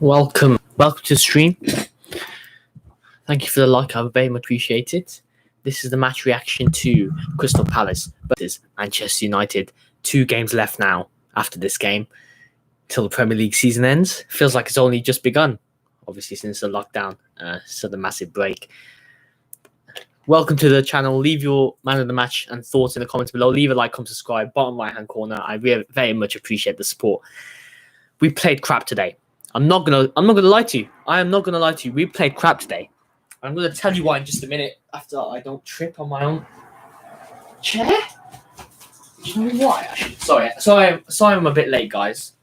Welcome to the stream. Thank you for the like. I very much appreciate it. This is the match reaction to Crystal Palace versus Manchester United. 2 games left now after this game till the Premier League season ends. Feels like it's only just begun, obviously, since the lockdown, so the massive break. Welcome to the channel. Leave your man of the match and thoughts in the comments below. Leave a like, comment, subscribe, bottom right hand corner. I very much appreciate the support. We played crap today. I'm not gonna lie to you. I am not gonna lie to you. We played crap today. I'm gonna tell you why in just a minute after I don't trip on my own chair. You know why? Sorry, I'm a bit late, guys.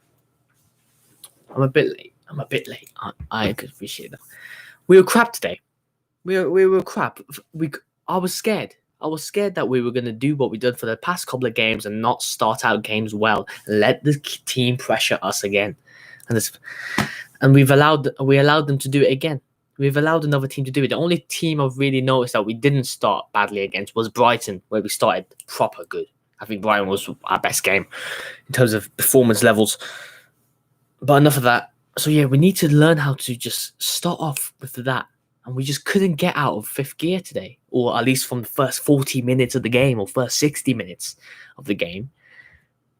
I'm a bit late. I could appreciate that. We were crap today. We were crap. I was scared. I was scared that we were going to do what we did for the past couple of games and not start out games well. Let the team pressure us again. And we allowed them to do it again. We've allowed another team to do it. The only team I've really noticed that we didn't start badly against was Brighton, where we started proper good. I think Brighton was our best game in terms of performance levels. But enough of that. So yeah, we need to learn how to just start off with that. And we just couldn't get out of fifth gear today, or at least from the first 40 minutes of the game, or first 60 minutes of the game.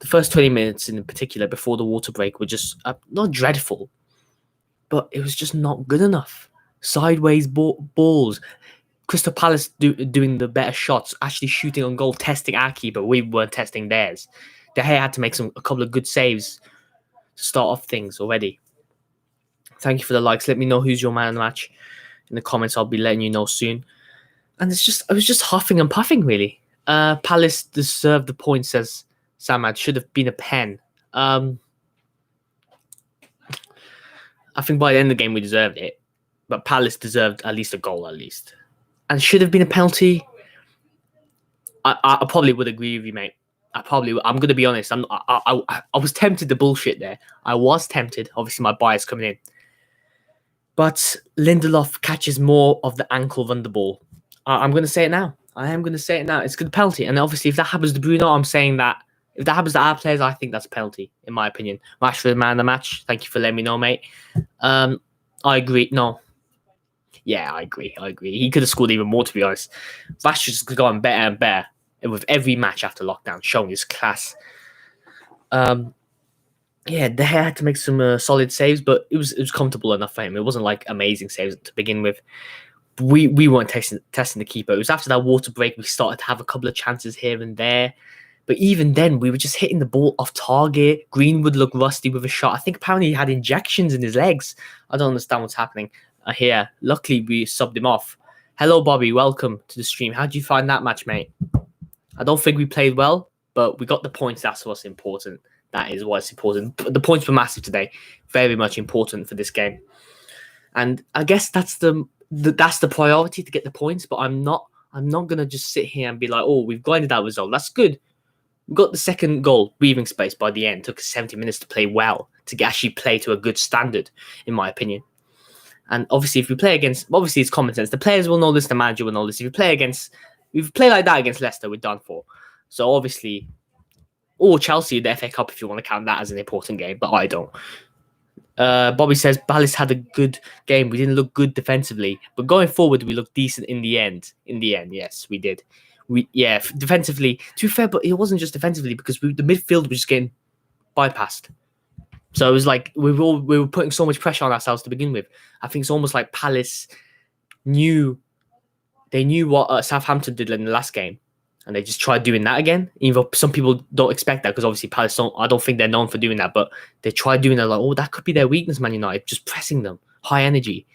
The first 20 minutes in particular before the water break were just not dreadful, but it was just not good enough. Sideways balls. Crystal Palace doing the better shots, actually shooting on goal, testing our keeper. We weren't testing theirs. De Gea had to make a couple of good saves to start off things already. Thank you for the likes. Let me know who's your man of the match in the comments. I'll be letting you know soon. And I was just huffing and puffing, really. Palace deserved the point, says Samad. Should have been a pen. I think by the end of the game we deserved it, but Palace deserved at least a goal, and should have been a penalty. I probably would agree with you, mate. I'm gonna be honest. I was tempted to bullshit there. I was tempted. Obviously, my bias coming in, but Lindelof catches more of the ankle than the ball. I'm gonna say it now. I am gonna say it now. It's a good penalty, and obviously, if that happens to Bruno, I'm saying that. If that happens to our players, I think that's a penalty, in my opinion. Rashford, man of the match. Thank you for letting me know, mate. I agree. No. Yeah, I agree. He could have scored even more, to be honest. Rashford's gotten better and better with every match after lockdown, showing his class. Yeah, De Gea had to make some solid saves, but it was comfortable enough for him. It wasn't like amazing saves to begin with. We weren't testing the keeper. It was after that water break we started to have a couple of chances here and there. But even then, we were just hitting the ball off target. Greenwood looked rusty with a shot. I think apparently he had injections in his legs. I don't understand what's happening here. Luckily, we subbed him off. Hello, Bobby. Welcome to the stream. How did you find that match, mate? I don't think we played well, but we got the points. That's what's important. That is what's important. The points were massive today. Very much important for this game. And I guess that's the priority, to get the points. But I'm not gonna just sit here and be like, oh, we've grinded that result. That's good. We got the second goal, breathing space by the end. Took us 70 minutes to play well, to actually play to a good standard, in my opinion. And obviously, if we play against, obviously it's common sense. The players will know this, the manager will know this. If we play like that against Leicester, we're done for. So obviously, or Chelsea, the FA Cup, if you want to count that as an important game, but I don't. Bobby says Palace had a good game. We didn't look good defensively, but going forward, we looked decent in the end. Yes, we did. Defensively, to be fair, but it wasn't just defensively, because the midfield was just getting bypassed. So it was like we were putting so much pressure on ourselves to begin with. I think it's almost like Palace knew what Southampton did in the last game, and they just tried doing that again. Even though some people don't expect that, because obviously Palace I don't think they're known for doing that, but they tried doing that, like, oh, that could be their weakness, Man United, just pressing them, high energy.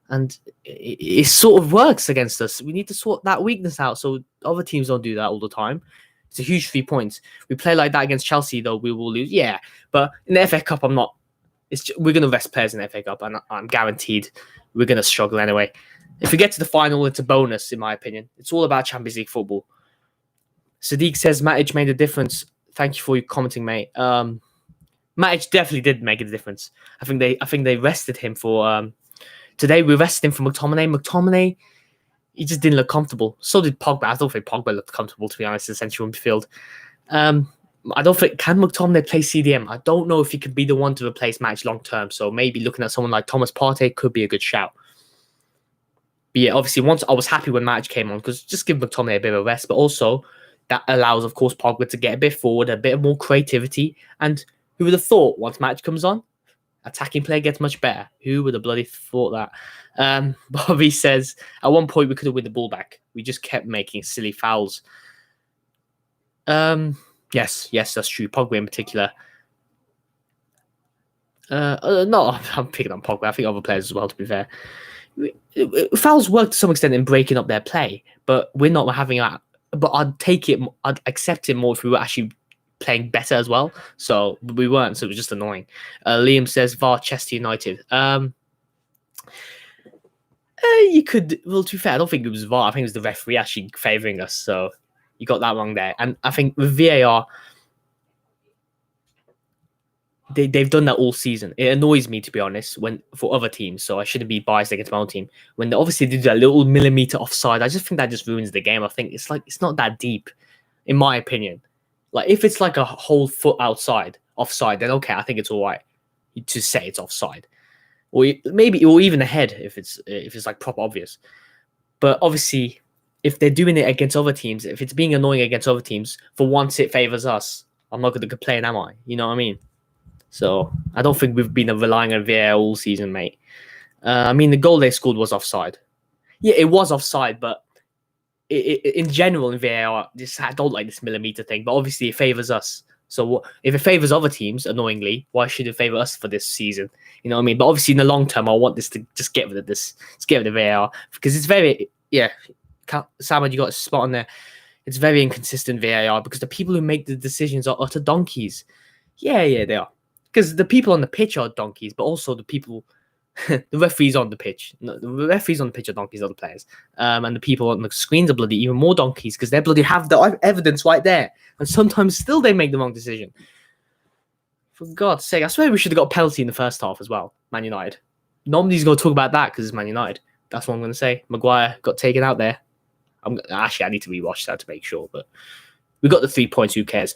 And it sort of works against us. We need to sort that weakness out so other teams don't do that all the time. It's a huge 3 points. We play like that against Chelsea, though, we will lose. Yeah, but in the FA Cup, we're going to rest players in the FA Cup, and I'm guaranteed we're going to struggle anyway. If we get to the final, it's a bonus, in my opinion. It's all about Champions League football. Sadiq says Matic made a difference. Thank you for your commenting, mate. Matic definitely did make a difference. I think they rested him for... Today, we rested him for McTominay. McTominay, he just didn't look comfortable. So did Pogba. I don't think Pogba looked comfortable, to be honest, in the central midfield. I don't think can McTominay play CDM. I don't know if he could be the one to replace Match long term. So maybe looking at someone like Thomas Partey could be a good shout. But yeah, obviously, once I was happy when Match came on because just give McTominay a bit of a rest, but also that allows, of course, Pogba to get a bit forward, a bit more creativity. And who would have thought once Match comes on, attacking play gets much better? Who would have bloody thought that? Bobby says at one point we could have won the ball back. We just kept making silly fouls. Yes, that's true. Pogba in particular. No, I'm picking on Pogba. I think other players as well, to be fair. Fouls work to some extent in breaking up their play, but we're not having that. But I'd accept it more if we were actually playing better as well. So we weren't, so it was just annoying. Liam says VAR Chester United. You could, well, to be fair, I don't think it was VAR. I think it was the referee actually favouring us. So you got that wrong there. And I think with VAR, they've done that all season. It annoys me, to be honest, when for other teams. So I shouldn't be biased against my own team. When they obviously do that little millimeter offside, I just think that just ruins the game. I think it's not that deep, in my opinion. Like if it's like a whole foot offside, then okay, I think it's all right to say it's offside, or maybe or even ahead if it's like proper obvious. But obviously, if they're doing it against other teams, if it's being annoying against other teams, for once it favors us. I'm not going to complain, am I? You know what I mean? So I don't think we've been relying on VAR all season, mate. I mean, the goal they scored was offside. Yeah, it was offside, but in general in VAR, I don't like this millimeter thing. But obviously, it favors us. So if it favors other teams, annoyingly, why should it favor us for this season? You know what I mean? But obviously, in the long term, I want this to just get rid of this. Let's get rid of VAR because it's very Sam, you got a spot on there. It's very inconsistent VAR because the people who make the decisions are utter donkeys. Yeah, they are. Because the people on the pitch are donkeys, but also the people, the referees on the pitch. No, the referees on the pitch are donkeys, other players. And the people on the screens are bloody even more donkeys because they bloody have the evidence right there. And sometimes still they make the wrong decision. For God's sake, I swear we should have got a penalty in the first half as well, Man United. Nobody's going to talk about that because it's Man United. That's what I'm going to say. Maguire got taken out there. I need to rewatch that to make sure, but we got the 3 points. Who cares?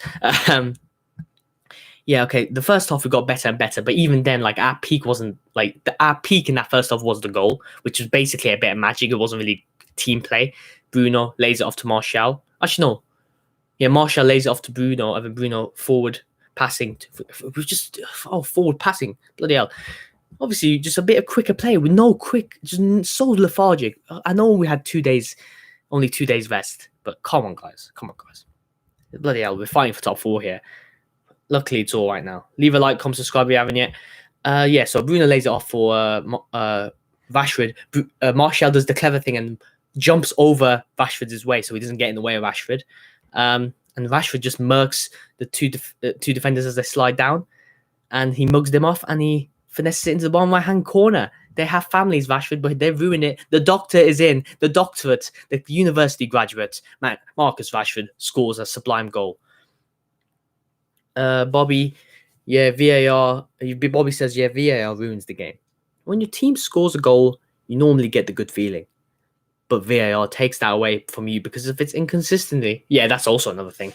Yeah, okay. The first half we got better and better, but even then, like our peak wasn't like our peak in that first half was the goal, which was basically a bit of magic. It wasn't really team play. Bruno lays it off to Martial. Actually, no. Yeah, Martial lays it off to Bruno, and then Bruno forward passing. Forward passing. Bloody hell. Obviously, just a bit of quicker play with no quick, just so lethargic. I know we had only 2 days rest, but come on, guys. Bloody hell, we're fighting for top 4 here. Luckily, it's all right now. Leave a like, comment, subscribe if you haven't yet. So Bruno lays it off for Rashford. Martial does the clever thing and jumps over Rashford's way so he doesn't get in the way of Rashford. And Rashford just murks the two defenders as they slide down. And he mugs them off and he finesses it into the bottom right-hand corner. They have families, Rashford, but they ruin it. The doctor is in. The doctorate, the university graduate, Marcus Rashford, scores a sublime goal. Bobby, VAR. Bobby says, VAR ruins the game. When your team scores a goal, you normally get the good feeling. But VAR takes that away from you because if it's inconsistently, that's also another thing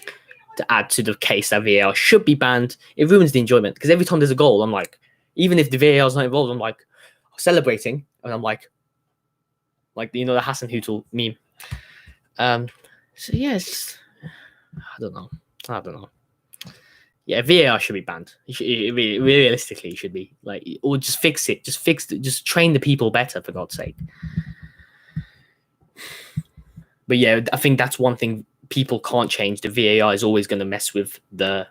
to add to the case that VAR should be banned. It ruins the enjoyment because every time there's a goal, I'm like, even if the VAR is not involved, I'm like celebrating and I'm like the Hassan Hüttl meme. It's just, I don't know. Yeah, VAR should be banned. Realistically, it should be or just fix it. Just train the people better, for God's sake. But yeah, I think that's one thing people can't change. The VAR is always going to mess with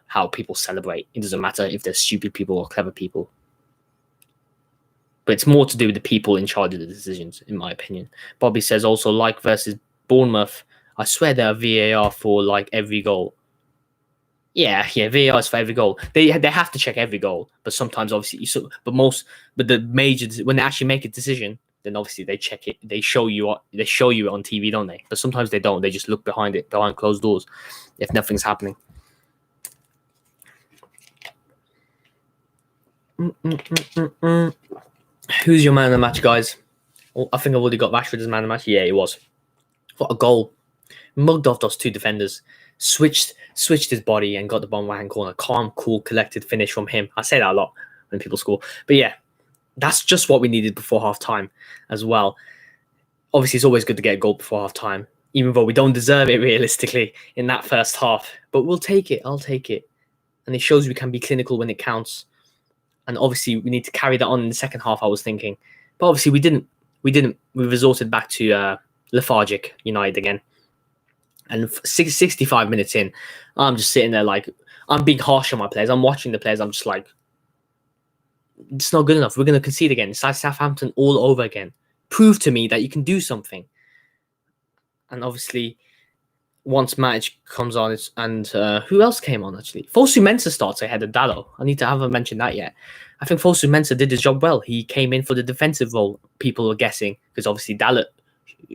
how people celebrate. It doesn't matter if they're stupid people or clever people. But it's more to do with the people in charge of the decisions, in my opinion. Bobby says also versus Bournemouth. I swear there are VAR for every goal. Yeah, VAR is for every goal. They have to check every goal, but sometimes obviously but the major when they actually make a decision, then obviously they check it. They show you it on TV, don't they? But sometimes they don't. They just look behind closed doors, if nothing's happening. Who's your man of the match, guys? Oh, I think I've already got Rashford as man of the match. Yeah, it was. What a goal! Mugged off those 2 defenders. switched his body and got the ball right hand corner. Calm, cool, collected finish from him. I say that a lot when people score. But yeah, that's just what we needed before half time as well. Obviously, it's always good to get a goal before half time, even though we don't deserve it realistically in that first half. But we'll take it. I'll take it. And it shows we can be clinical when it counts. And obviously, we need to carry that on in the second half, I was thinking. But obviously, we didn't. We resorted back to lethargic United again. And 65 minutes in, I'm just sitting there like, I'm being harsh on my players. I'm watching the players. I'm just like, it's not good enough. We're going to concede again. It's like Southampton all over again. Prove to me that you can do something. And obviously, once Matic comes on, and who else came on actually? Fosu Mensah starts ahead of Dalot. I haven't mentioned that yet. I think Fosu Mensah did his job well. He came in for the defensive role. People were guessing because obviously Dalot,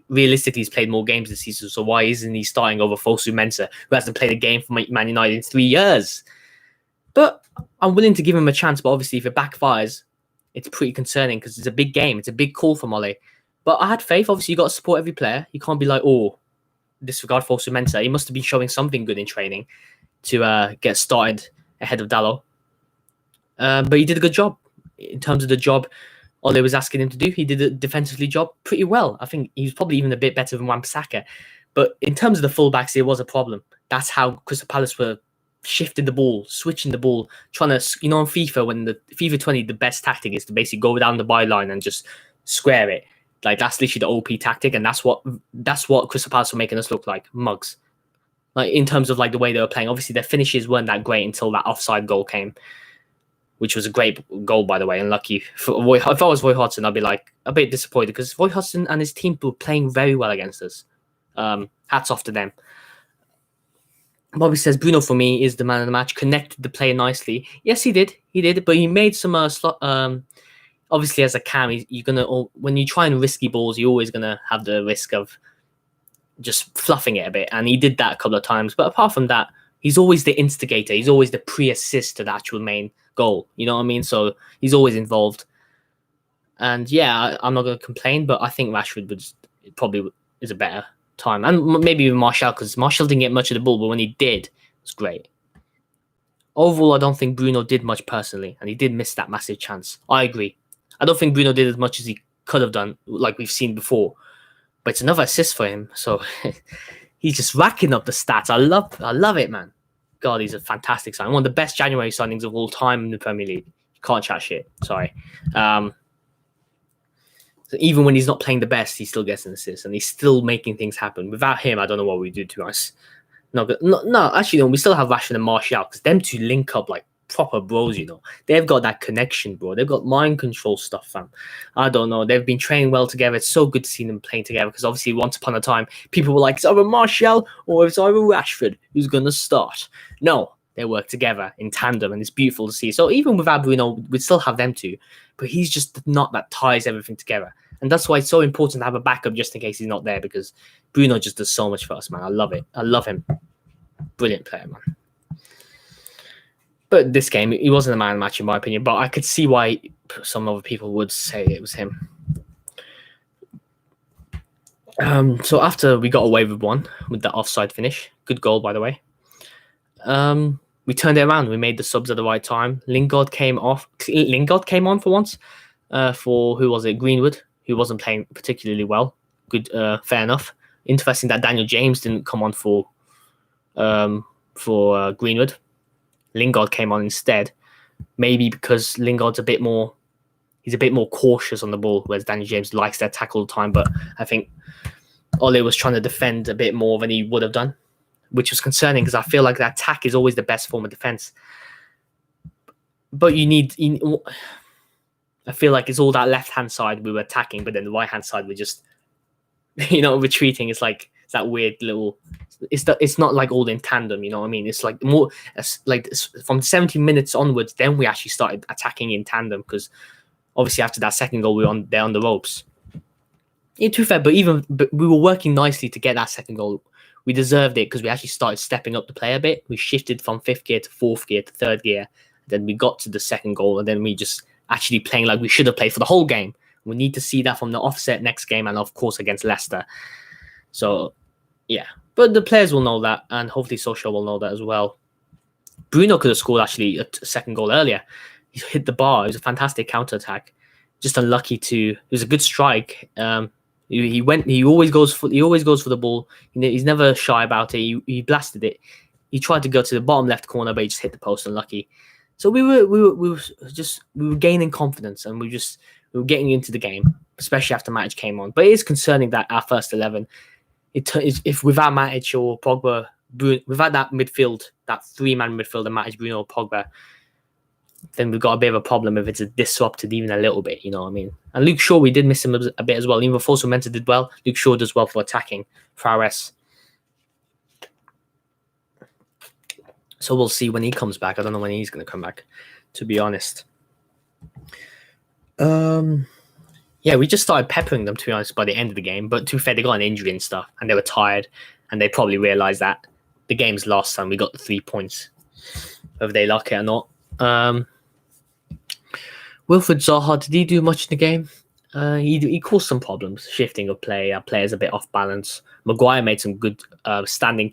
realistically, he's played more games this season. So why isn't he starting over Fosu Mensah, who hasn't played a game for Man United in 3 years? But I'm willing to give him a chance. But obviously, if it backfires, it's pretty concerning because it's a big game. It's a big call for Mole. But I had faith. Obviously, you got to support every player. You can't be like, oh, disregard Fosu Mensah. He must have been showing something good in training to get started ahead of Dalot. But he did a good job. In terms of the job Ole was asking him to do, he did a defensively job pretty well. I think he was probably even a bit better than Wan-Bissaka. But in terms of the fullbacks, it was a problem. That's how Crystal Palace were shifting the ball, switching the ball, trying to, on FIFA, when the FIFA 20, the best tactic is to basically go down the byline and just square it. Like, that's literally the OP tactic, and that's what Crystal Palace were making us look like, mugs. Like, in terms of like the way they were playing. Obviously, their finishes weren't that great until that offside goal came, which was a great goal, by the way. Unlucky. If I was Roy Hodgson, I'd be like a bit disappointed because Roy Hodgson and his team were playing very well against us. Hats off to them. Bobby says Bruno for me is the man of the match. Connected the play nicely. Yes, he did. But he made some obviously, as a cam, you're gonna, when you try and risky balls, you're always gonna have the risk of just fluffing it a bit, and he did that a couple of times. But apart from that, he's always the instigator. He's always the pre-assist to the actual main goal. You know what I mean? So he's always involved. And yeah, I'm not gonna complain, but I think Rashford probably is a better time, and maybe even Martial, because Martial didn't get much of the ball, but when he did, it was great. Overall, I don't think Bruno did much personally, and he did miss that massive chance. I agree. I don't think Bruno did as much as he could have done, like we've seen before. But it's another assist for him, so he's just racking up the stats. I love it, man. God, he's a fantastic signing. One of the best January signings of all time in the Premier League. You can't chat shit. Sorry. So even when he's not playing the best, he still gets an assist, and he's still making things happen. Without him, I don't know what we do, to us. No, actually, no. We still have Rashford and Martial, because them two link up like proper bros, They've got that connection, bro. They've got mind control stuff, fam. I don't know. They've been training well together. It's so good to see them playing together, because obviously once upon a time, people were like, it's either Martial or it's either Rashford who's going to start. No, they work together in tandem, and it's beautiful to see. So even without Bruno, we'd still have them two, but he's just not that ties everything together. And that's why it's so important to have a backup just in case he's not there, because Bruno just does so much for us, man. I love it. I love him. Brilliant player, man. But this game, he wasn't a man of the match in my opinion, but I could see why some other people would say it was him. So after we got away with one, with the offside finish, good goal, by the way, we turned it around. We made the subs at the right time. Lingard came on for once, for, who was it, Greenwood, who wasn't playing particularly well. Good, fair enough. Interesting that Daniel James didn't come on for Greenwood. Lingard came on instead, maybe because Lingard's a bit more cautious on the ball, whereas Daniel James likes to tackle all the time. But I think Ole was trying to defend a bit more than he would have done, which was concerning, because I feel like the attack is always the best form of defense. But I feel like it's all that left-hand side we were attacking, but then the right-hand side we're just, retreating. It's like, it's that weird little... It's not like all in tandem, you know what I mean? It's like more like from 70 minutes onwards, then we actually started attacking in tandem, because obviously after that second goal, they're on the ropes. Yeah, to be fair, but we were working nicely to get that second goal. We deserved it because we actually started stepping up the play a bit. We shifted from 5th gear to 4th gear to 3rd gear. Then we got to the second goal, and then we just actually playing like we should have played for the whole game. We need to see that from the offset next game, and of course against Leicester. So yeah. But the players will know that, and hopefully Solskjaer will know that as well. Bruno could have scored actually a second goal earlier. He hit the bar. It was a fantastic counter attack. Just unlucky to. It was a good strike. He went. He always goes for the ball. He's never shy about it. He blasted it. He tried to go to the bottom left corner, but he just hit the post. Unlucky. So we were gaining confidence, and we were getting into the game, especially after Matic came on. But it is concerning that our first 11, if without Matic or Pogba, without that midfield, that 3-man midfield, and Matic, Bruno, Pogba, then we've got a bit of a problem if it's disrupted even a little bit, you know what I mean? And Luke Shaw, we did miss him a bit as well. Even though Fosu Mensah did well, Luke Shaw does well for attacking for RS. So we'll see when he comes back. I don't know when he's going to come back, to be honest. Yeah, we just started peppering them, to be honest, by the end of the game. But to be fair, they got an injury and stuff, and they were tired, and they probably realised that the game's lost and we got the 3 points, whether they like it or not. Wilfried Zaha, did he do much in the game? He caused some problems, shifting of play. Our players a bit off balance. Maguire made some good slide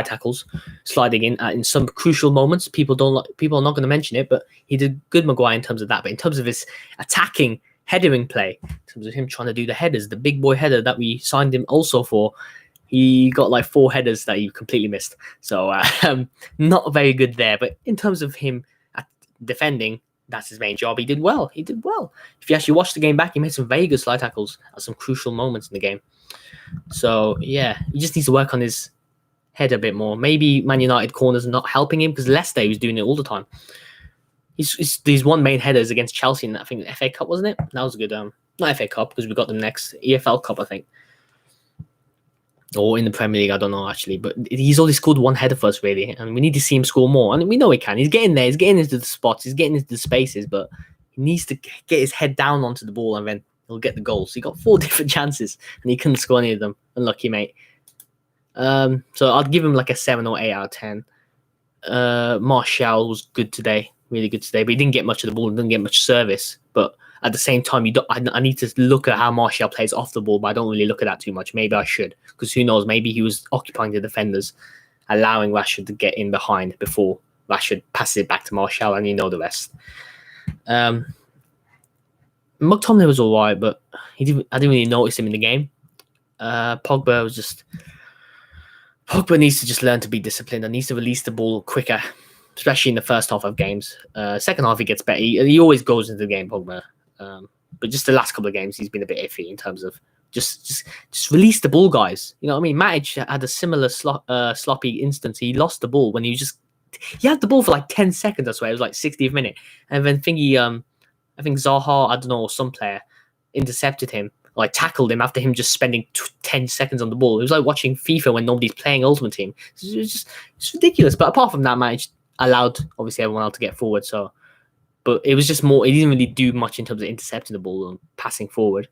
tackles, sliding in some crucial moments. People are not going to mention it, but he did good, Maguire, in terms of that. But in terms of his attacking, headering play, in terms of him trying to do the headers, the big boy header that we signed him also for, he got like 4 headers that he completely missed. So not very good there. But in terms of him defending, that's his main job. He did well. If you actually watch the game back, he made some very good slide tackles at some crucial moments in the game. So, yeah, he just needs to work on his head a bit more. Maybe Man United corners are not helping him because Leicester, he was doing it all the time. These one main headers against Chelsea in, I think, the FA Cup, wasn't it? That was a good, not FA Cup because we got the next EFL Cup, I think. Or in the Premier League, I don't know, actually. But he's only scored one header for us, really. And we need to see him score more. And we know he can. He's getting there. He's getting into the spots. He's getting into the spaces. But he needs to get his head down onto the ball and then he'll get the goals. He got 4 different chances and he couldn't score any of them. Unlucky, mate. So I'll give him like a 7 or 8 out of 10. Martial was good today. Really good today. But he didn't get much of the ball. Didn't get much service. But at the same time, I need to look at how Martial plays off the ball, but I don't really look at that too much. Maybe I should, because who knows? Maybe he was occupying the defenders, allowing Rashford to get in behind before Rashford passes it back to Martial, and you know the rest. McTominay was all right, but I didn't really notice him in the game. Pogba needs to just learn to be disciplined and needs to release the ball quicker, especially in the first half of games. Second half, he gets better. He always goes into the game, Pogba. But just the last couple of games, he's been a bit iffy in terms of just release the ball, guys. You know what I mean? Matic had a similar sloppy instance. He lost the ball when he had the ball for like 10 seconds, I swear. It was like 60th minute. And then I think Zaha, I don't know, some player intercepted him, like tackled him after him just spending 10 seconds on the ball. It was like watching FIFA when nobody's playing Ultimate Team. It's ridiculous. But apart from that, Matic allowed, obviously, everyone else to get forward. But it was just more, he didn't really do much in terms of intercepting the ball and passing forward.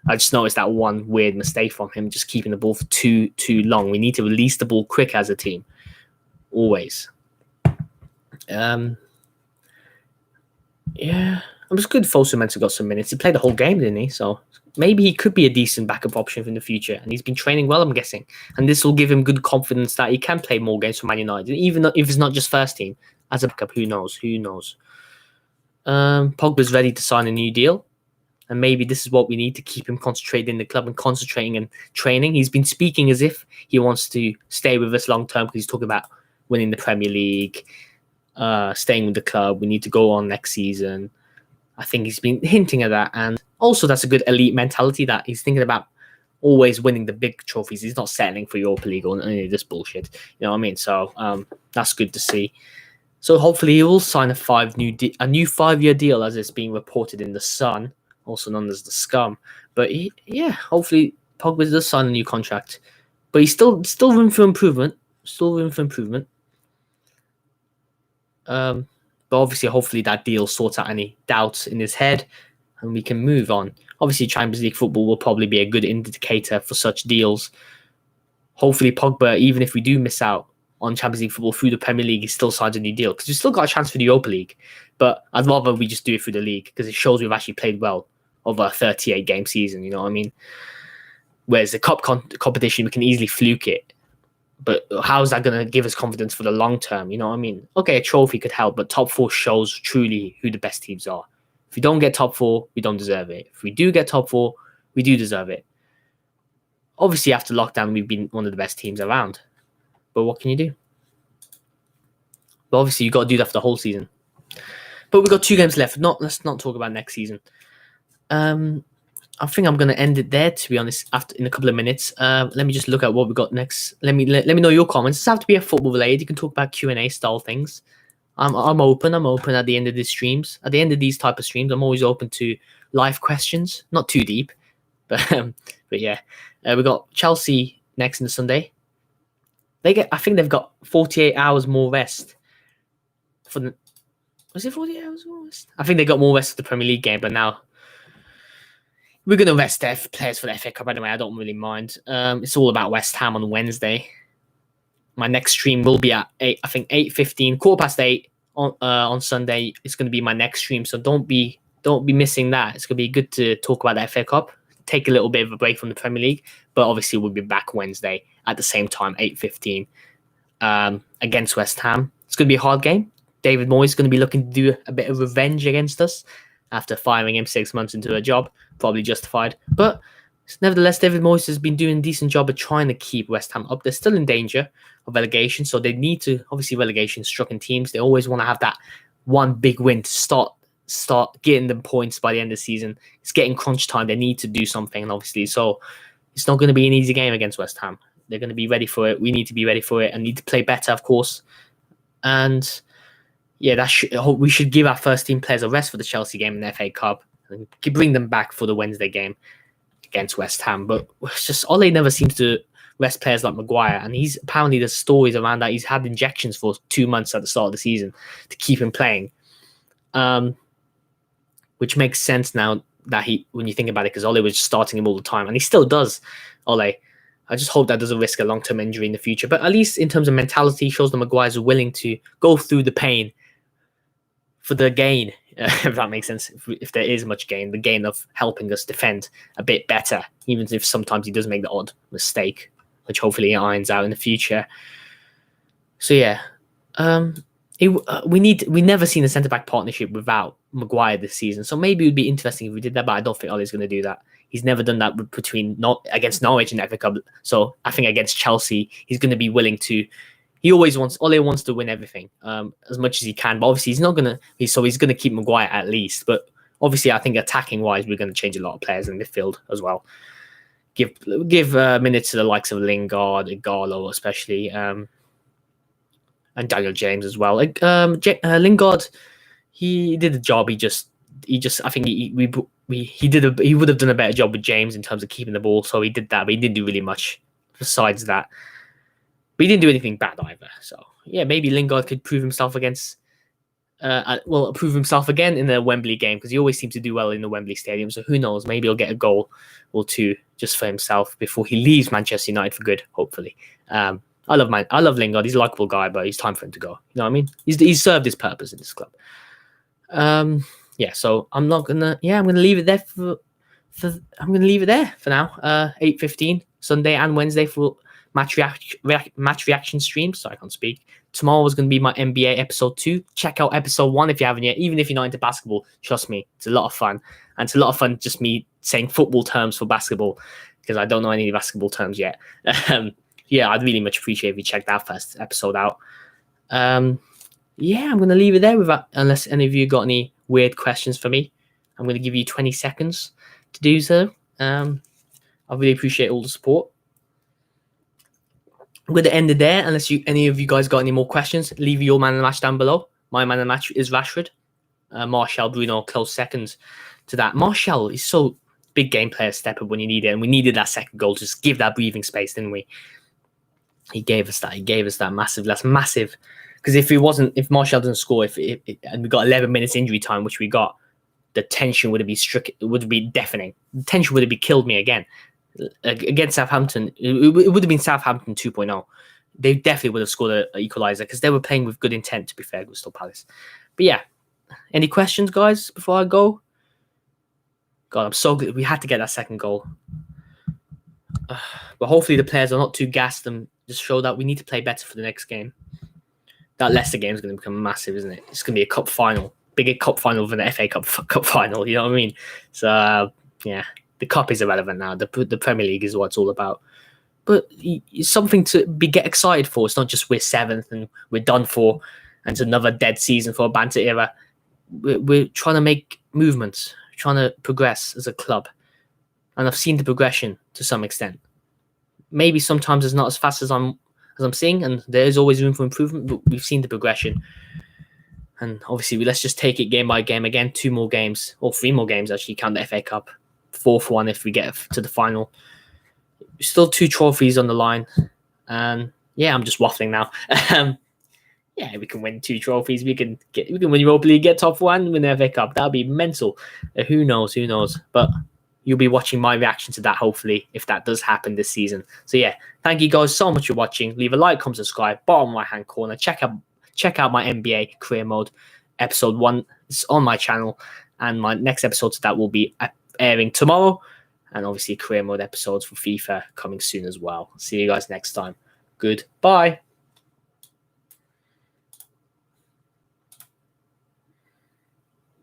I just noticed that one weird mistake from him, just keeping the ball for too long. We need to release the ball quick as a team. Always. Yeah. It was good Fosu Mensah got some minutes. He played the whole game, didn't he? So maybe he could be a decent backup option in the future. And he's been training well, I'm guessing. And this will give him good confidence that he can play more games for Man United. Even if it's not just first team. As a backup, who knows? Pogba's ready to sign a new deal. And maybe this is what we need to keep him concentrated in the club and concentrating and training. He's been speaking as if he wants to stay with us long term because he's talking about winning the Premier League, staying with the club. We need to go on next season. I think he's been hinting at that. And also that's a good elite mentality that he's thinking about always winning the big trophies. He's not settling for Europa League or any of this bullshit. You know what I mean? So that's good to see. So hopefully he will sign a 5-year deal, as it's being reported in The Sun, also known as The Scum. But hopefully Pogba does sign a new contract. But he's still room for improvement. But obviously, hopefully that deal sorts out any doubts in his head and we can move on. Obviously, Champions League football will probably be a good indicator for such deals. Hopefully, Pogba, even if we do miss out on Champions League football through the Premier League, he still signs a new deal because we've still got a chance for the Europa League. But I'd rather we just do it through the league because it shows we've actually played well over a 38-game season. You know what I mean? Whereas the cup competition, we can easily fluke it. But how is that going to give us confidence for the long term? You know what I mean? Okay, a trophy could help, but top 4 shows truly who the best teams are. If we don't get top 4, we don't deserve it. If we do get top 4, we do deserve it. Obviously, after lockdown, we've been one of the best teams around. But what can you do? But obviously, you've got to do that for the whole season. But we've got 2 games left. Let's not talk about next season. I think I'm gonna end it there. To be honest, in a couple of minutes, let me just look at what we got next. Let me know your comments. It doesn't have to be a football related. You can talk about Q&A style things. I'm open. I'm open at the end of these streams. At the end of these type of streams, I'm always open to live questions. Not too deep, but yeah, we got Chelsea next in the Sunday. I think they've got 48 hours more rest. Was it 48 hours more rest? I think they got more rest for the Premier League game, but now we're going to rest their players for the FA Cup anyway. I don't really mind. It's all about West Ham on Wednesday. My next stream will be at 8:15, 8:15 on Sunday. It's going to be my next stream, so don't be missing that. It's going to be good to talk about the FA Cup. Take a little bit of a break from the Premier League, but obviously we'll be back Wednesday at the same time, 8:15, against West Ham. It's going to be a hard game. David Moyes is going to be looking to do a bit of revenge against us after firing him 6 months into a job. Probably justified. But nevertheless, David Moyes has been doing a decent job of trying to keep West Ham up. They're still in danger of relegation, so they need to, obviously, relegation-stricken teams, they always want to have that one big win to start getting them points by the end of the season. It's getting crunch time. They need to do something, obviously. So it's not going to be an easy game against West Ham. They're going to be ready for it. We need to be ready for it and need to play better, of course. And yeah, we should give our first team players a rest for the Chelsea game in the FA Cup and bring them back for the Wednesday game against West Ham. But it's just Ole never seems to rest players like Maguire, and he's apparently there's stories around that he's had injections for 2 months at the start of the season to keep him playing, which makes sense now that when you think about it, because Ole was starting him all the time, and he still does. Ole, I just hope that doesn't risk a long-term injury in the future. But at least in terms of mentality, he shows that Maguire's willing to go through the pain for the gain, if that makes sense. If there is much gain, the gain of helping us defend a bit better, even if sometimes he does make the odd mistake, which hopefully he irons out in the future. So yeah, we never seen a centre back partnership without Maguire this season. So maybe it would be interesting if we did that, but I don't think Ole's going to do that. He's never done that against Norwich in the FA Cup. So I think against Chelsea, he's going to be willing to. Ole wants to win everything as much as he can, but obviously he's not going to. So he's going to keep Maguire at least. But obviously, I think attacking wise, we're going to change a lot of players in midfield as well. Give minutes to the likes of Lingard, Igalo, especially, and Daniel James as well. Lingard, he did the job. I think he would have done a better job with James in terms of keeping the ball. So he did that, but he didn't do really much besides that. But he didn't do anything bad either. So yeah, maybe Lingard could prove himself prove himself again in the Wembley game, because he always seems to do well in the Wembley Stadium. So who knows? Maybe he'll get a goal or two just for himself before he leaves Manchester United for good. Hopefully, I love Lingard. He's a likable guy, but it's time for him to go. You know what I mean? He's served his purpose in this club. Yeah. So I'm gonna leave it there I'm gonna leave it there for now. 8:15 Sunday and Wednesday for match reaction streams. So I can't speak. Tomorrow is going to be my NBA episode 2. Check out episode 1 if you haven't yet. Even if you're not into basketball, trust me, it's a lot of fun. And it's a lot of fun just me saying football terms for basketball, because I don't know any basketball terms yet. Yeah, I'd really much appreciate if you check that first episode out. Yeah, I'm going to leave it there unless any of you got any weird questions for me. I'm going to give you 20 seconds to do so. I really appreciate all the support. I'm going to end it there, unless any of you guys got any more questions. Leave your man of the match down below. My man of the match is Rashford. Martial, Bruno, close seconds to that. Martial is so big game player, step up when you need it, and we needed that second goal to just give that breathing space, didn't we? He gave us that massive. That's massive. Because if Martial doesn't score, and we got 11 minutes injury time, which we got, the tension would have been deafening. The tension would have killed me again. Against Southampton, it would have been Southampton 2.0. They definitely would have scored an equaliser, because they were playing with good intent, to be fair, Crystal Palace. But yeah, any questions, guys, before I go? God, I'm so good. We had to get that second goal. But hopefully the players are not too gassed and just show that we need to play better for the next game. That Leicester game is going to become massive, isn't it? It's going to be a cup final, bigger cup final than the FA Cup final. You know what I mean? So yeah, the cup is irrelevant now. The Premier League is what it's all about. But it's something to get excited for. It's not just we're 7th and we're done for, and it's another dead season for a banter era. We're trying to make movements, trying to progress as a club, and I've seen the progression to some extent. Maybe sometimes it's not as fast as I'm seeing, and there is always room for improvement. But we've seen the progression, and obviously let's just take it game by game. Again, 2 more games or 3 more games actually. Count the FA Cup, 4th one if we get to the final. Still 2 trophies on the line, and yeah, I'm just waffling now. Yeah, we can win 2 trophies. We can win Europa League, get top 1, win the FA Cup. That'll be mental. Who knows? But you'll be watching my reaction to that, hopefully, if that does happen this season. So yeah, thank you guys so much for watching. Leave a like, comment, subscribe, bottom right hand corner. Check out my NBA career mode episode 1. It's on my channel, and my next episode to that will be airing tomorrow. And obviously career mode episodes for FIFA coming soon as well. See you guys next time. Goodbye.